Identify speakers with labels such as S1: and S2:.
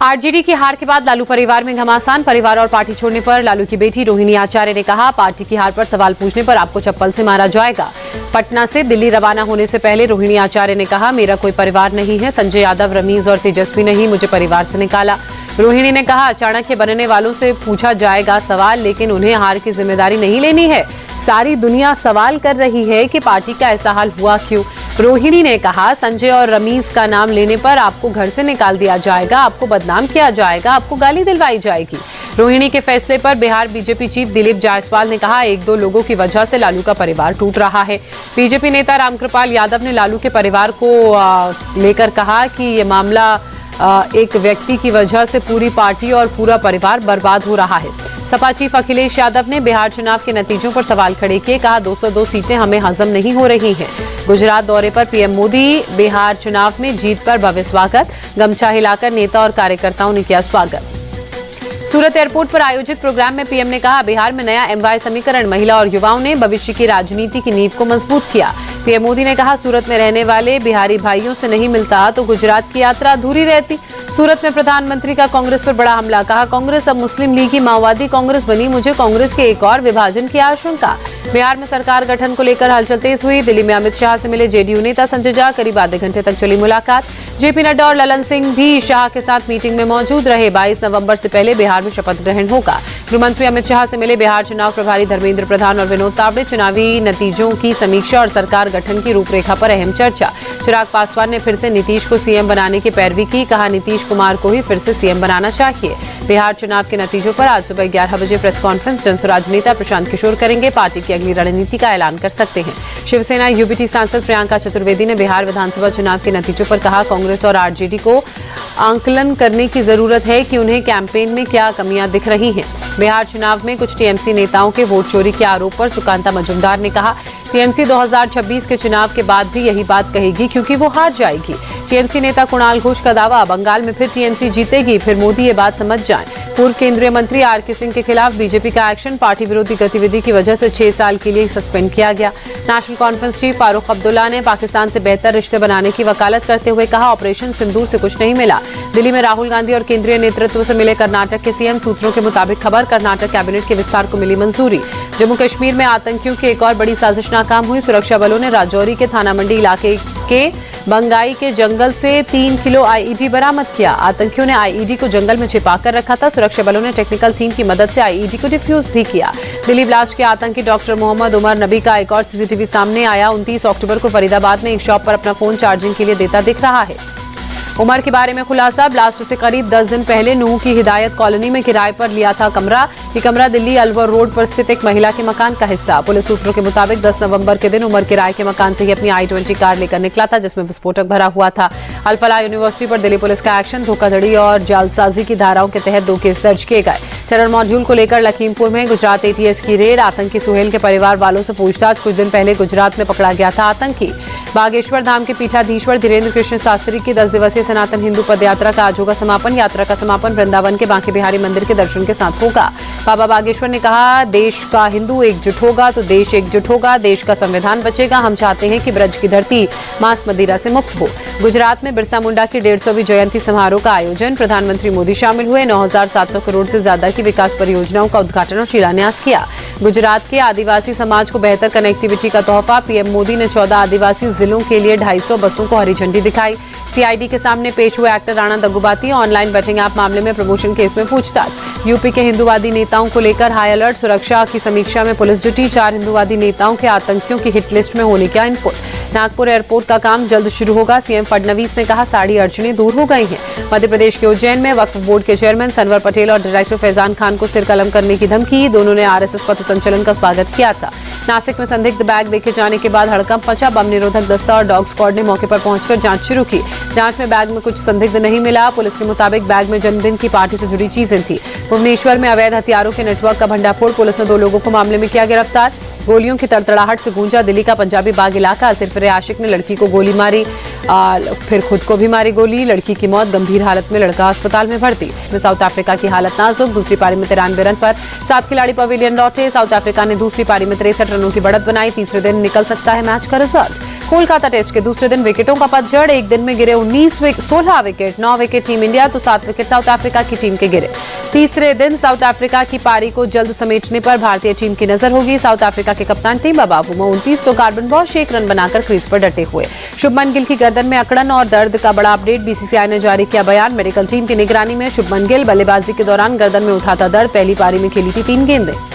S1: RJD की हार के बाद लालू परिवार में घमासान। परिवार और पार्टी छोड़ने पर लालू की बेटी रोहिणी आचार्य ने कहा, पार्टी की हार पर सवाल पूछने पर आपको चप्पल से मारा जाएगा। पटना से दिल्ली रवाना होने से पहले रोहिणी आचार्य ने कहा, मेरा कोई परिवार नहीं है। संजय यादव, रमीज और तेजस्वी ने ही मुझे परिवार से निकाला। रोहिणी ने कहा, चाणक्य बनने वालों से पूछा जाएगा सवाल, लेकिन उन्हें हार की जिम्मेदारी नहीं लेनी है। सारी दुनिया सवाल कर रही है कि पार्टी का ऐसा हाल हुआ क्यों। रोहिणी ने कहा, संजय और रमीज का नाम लेने पर आपको घर से निकाल दिया जाएगा, आपको बदनाम किया जाएगा, आपको गाली दिलवाई जाएगी। रोहिणी के फैसले पर बिहार बीजेपी चीफ दिलीप जायसवाल ने कहा, एक दो लोगों की वजह से लालू का परिवार टूट रहा है। बीजेपी नेता रामकृपाल यादव ने लालू के परिवार को लेकर कहा कि ये मामला एक व्यक्ति की वजह से पूरी पार्टी और पूरा परिवार बर्बाद हो रहा है। सपा चीफ अखिलेश यादव ने बिहार चुनाव के नतीजों पर सवाल खड़े किए, कहा 202 सीटें हमें हजम नहीं हो रही हैं। गुजरात दौरे पर पीएम मोदी, बिहार चुनाव में जीत पर भव्य स्वागत। गमछा हिलाकर नेता और कार्यकर्ताओं ने किया स्वागत। सूरत एयरपोर्ट पर आयोजित प्रोग्राम में पीएम ने कहा, बिहार में नया एमवाय समीकरण, महिला और युवाओं ने भविष्य की राजनीति की नींव को मजबूत किया। पीएम मोदी ने कहा, सूरत में रहने वाले बिहारी भाइयों से नहीं मिलता तो गुजरात की यात्रा अधूरी रहती। सूरत में प्रधानमंत्री का कांग्रेस पर बड़ा हमला, कहा कांग्रेस अब मुस्लिम लीगी माओवादी कांग्रेस बनी, मुझे कांग्रेस के एक और विभाजन की आशंका। बिहार में सरकार गठन को लेकर हलचल तेज हुई। दिल्ली में अमित शाह से मिले जेडीयू नेता संजय झा, करीब आधे घंटे तक चली मुलाकात। जेपी नड्डा और ललन सिंह भी शाह के साथ मीटिंग में मौजूद रहे। 22 नवंबर से पहले बिहार में शपथ ग्रहण होगा। गृहमंत्री अमित शाह से मिले बिहार चुनाव प्रभारी धर्मेंद्र प्रधान और विनोद तावड़े। चुनावी नतीजों की समीक्षा और सरकार गठन की रूपरेखा पर अहम चर्चा। चिराग पासवान ने फिर से नीतीश को सीएम बनाने की पैरवी की, कहा नीतीश कुमार को ही फिर से सीएम बनाना चाहिए। बिहार चुनाव के नतीजों पर आज सुबह 11 बजे प्रेस कॉन्फ्रेंस जनसुराज नेता प्रशांत किशोर करेंगे। पार्टी की अगली रणनीति का ऐलान कर सकते हैं। शिवसेना यूबीटी सांसद प्रियंका चतुर्वेदी ने बिहार विधानसभा चुनाव के नतीजों पर कहा, कांग्रेस और आरजेडी को आंकलन करने की जरूरत है कि उन्हें कैंपेन में क्या कमियां दिख रही हैं। बिहार चुनाव में कुछ टीएमसी नेताओं के वोट चोरी के आरोप पर सुकांता मजुमदार ने कहा, टीएमसी 2026 के चुनाव के बाद भी यही बात कहेगी क्योंकि वो हार जाएगी। टीएमसी नेता कुणाल घोष का दावा, बंगाल में फिर टीएमसी जीतेगी, फिर मोदी ये बात समझ जाएं। पूर्व केंद्रीय मंत्री आरके सिंह के खिलाफ बीजेपी का एक्शन, पार्टी विरोधी गतिविधि की वजह से 6 साल के लिए सस्पेंड किया गया। National conference chief Farooq Abdullah ने पाकिस्तान से बेहतर रिश्ते बनाने की वकालत करते हुए कहा, ऑपरेशन सिंदूर से कुछ नहीं मिला। दिल्ली में राहुल गांधी और केंद्रीय नेतृत्व से मिले कर्नाटक के सीएम। सूत्रों के मुताबिक खबर, कर्नाटक कैबिनेट के विस्तार को मिली मंजूरी। जम्मू कश्मीर में आतंकियों की एक और बड़ी साजिश नाकाम हुई। सुरक्षा बलों ने राजौरी के थाना मंडी इलाके के बंगाई के जंगल से 3 किलो आईईडी बरामद किया। आतंकियों ने आईईडी को जंगल में छिपाकर रखा था। सुरक्षा बलों ने टेक्निकल टीम की मदद से आईईडी को डिफ्यूज भी किया। दिल्ली ब्लास्ट के आतंकी डॉक्टर मोहम्मद उमर नबी का एक और सीसीटीवी सामने आया। 29 अक्टूबर को फरीदाबाद में एक शॉप पर अपना फोन चार्जिंग के लिए देता दिख रहा है। उमर के बारे में खुलासा, ब्लास्ट से करीब 10 दिन पहले नूह की हिदायत कॉलोनी में किराए पर लिया था कमरा। ये कमरा दिल्ली अलवर रोड पर स्थित एक महिला के मकान का हिस्सा। पुलिस सूत्रों के मुताबिक 10 नवंबर के दिन उमर किराए के मकान से ही अपनी i20 कार लेकर निकला था, जिसमें विस्फोटक भरा हुआ था। अल-फलाह यूनिवर्सिटी पर दिल्ली पुलिस का एक्शन, धोखाधड़ी और जालसाजी की धाराओं के तहत 2 केस दर्ज किए गए। टेरर मॉड्यूल को लेकर लखीमपुर में गुजरात एटीएस की रेड, आतंकी सुहेल के परिवार वालों से पूछताछ। कुछ दिन पहले गुजरात में पकड़ा गया था आतंकी। बागेश्वर धाम के पीठाधीश्वर धीरेन्द्र कृष्ण शास्त्री की 10 दिवसीय सनातन हिंदू पदयात्रा का आज होगा समापन। यात्रा का समापन वृंदावन के बांके बिहारी मंदिर के दर्शन के साथ होगा। बाबा बागेश्वर ने कहा, देश का हिंदू एकजुट होगा तो देश एकजुट होगा, देश का संविधान बचेगा। हम चाहते हैं कि ब्रज की धरती मांस मदिरा से मुक्त हो। गुजरात में बिरसा मुंडा की 150वीं जयंती समारोह का आयोजन, प्रधानमंत्री मोदी शामिल हुए। 9,700 करोड़ से ज्यादा की विकास परियोजनाओं का उद्घाटन और शिलान्यास किया। गुजरात के आदिवासी समाज को बेहतर कनेक्टिविटी का तोहफा, पीएम मोदी ने 14 आदिवासी जिलों के लिए 250 बसों को हरी झंडी दिखाई। सीआईडी के सामने पेश हुए actor Rana Daggubati, online betting app मामले में प्रमोशन केस में पूछताछ। यूपी के हिंदूवादी नेताओं को लेकर हाई अलर्ट, सुरक्षा की समीक्षा में पुलिस जुटी। 4 हिंदूवादी नेताओं के आतंकियों की हिट लिस्ट में होने का इनपुट। नागपुर एयरपोर्ट का काम जल्द शुरू होगा, सीएम फडणवीस ने कहा, सारी अड़चनें दूर हो गई हैं। मध्य प्रदेश के उज्जैन में वक्फ बोर्ड के चेयरमैन सनवर पटेल और डायरेक्टर फैजान खान को सिर कलम करने की धमकी, दोनों ने आरएसएस पथ संचलन का स्वागत किया था। नासिक में संदिग्ध बैग देखे जाने के बाद हड़कंप मचा, बम निरोधक दस्ता और डॉग स्क्वाड ने मौके पर पहुंचकर जांच शुरू की। जांच में बैग में कुछ संदिग्ध नहीं मिला। पुलिस के मुताबिक बैग में जन्मदिन की पार्टी से जुड़ी चीजें थी। भुवनेश्वर में अवैध हथियारों के नेटवर्क का भंडाफोड़, पुलिस ने 2 लोगों को मामले में किया गिरफ्तार। गोलियों की तड़तड़ाहट से गूंजा दिल्ली का पंजाबी बाग इलाका। सिरफिरे आशिक ने लड़की को गोली मारी, फिर खुद को भी मारी गोली। लड़की की मौत, गंभीर हालत में लड़का अस्पताल में भर्ती। साउथ अफ्रीका की हालत नाजुक, दूसरी पारी में 93 रन पर 7 खिलाड़ी पवेलियन लौटे। साउथ अफ्रीका ने दूसरी पारी में 63 रनों की बढ़त बनाई। तीसरे दिन निकल सकता है मैच का रिजल्ट। कोलकाता टेस्ट के दूसरे दिन विकेटों का पतझड़, एक दिन में गिरे 16 विकेट, 9 विकेट टीम इंडिया तो 7 विकेट साउथ अफ्रीका की टीम के गिरे। तीसरे दिन साउथ अफ्रीका की पारी को जल्द समेटने पर भारतीय टीम की नजर होगी। साउथ अफ्रीका के कप्तान टीम बाबू में 29 तो कार्बन बॉश 1 रन बनाकर क्रीज पर डटे हुए। शुभमन गिल की गर्दन में अकड़न और दर्द का बड़ा अपडेट, बीसीसीआई ने जारी किया बयान। मेडिकल टीम की निगरानी में शुभमन गिल, बल्लेबाजी के दौरान गर्दन में उठाता दर्द, पहली पारी में खेली थी 3 गेंदें।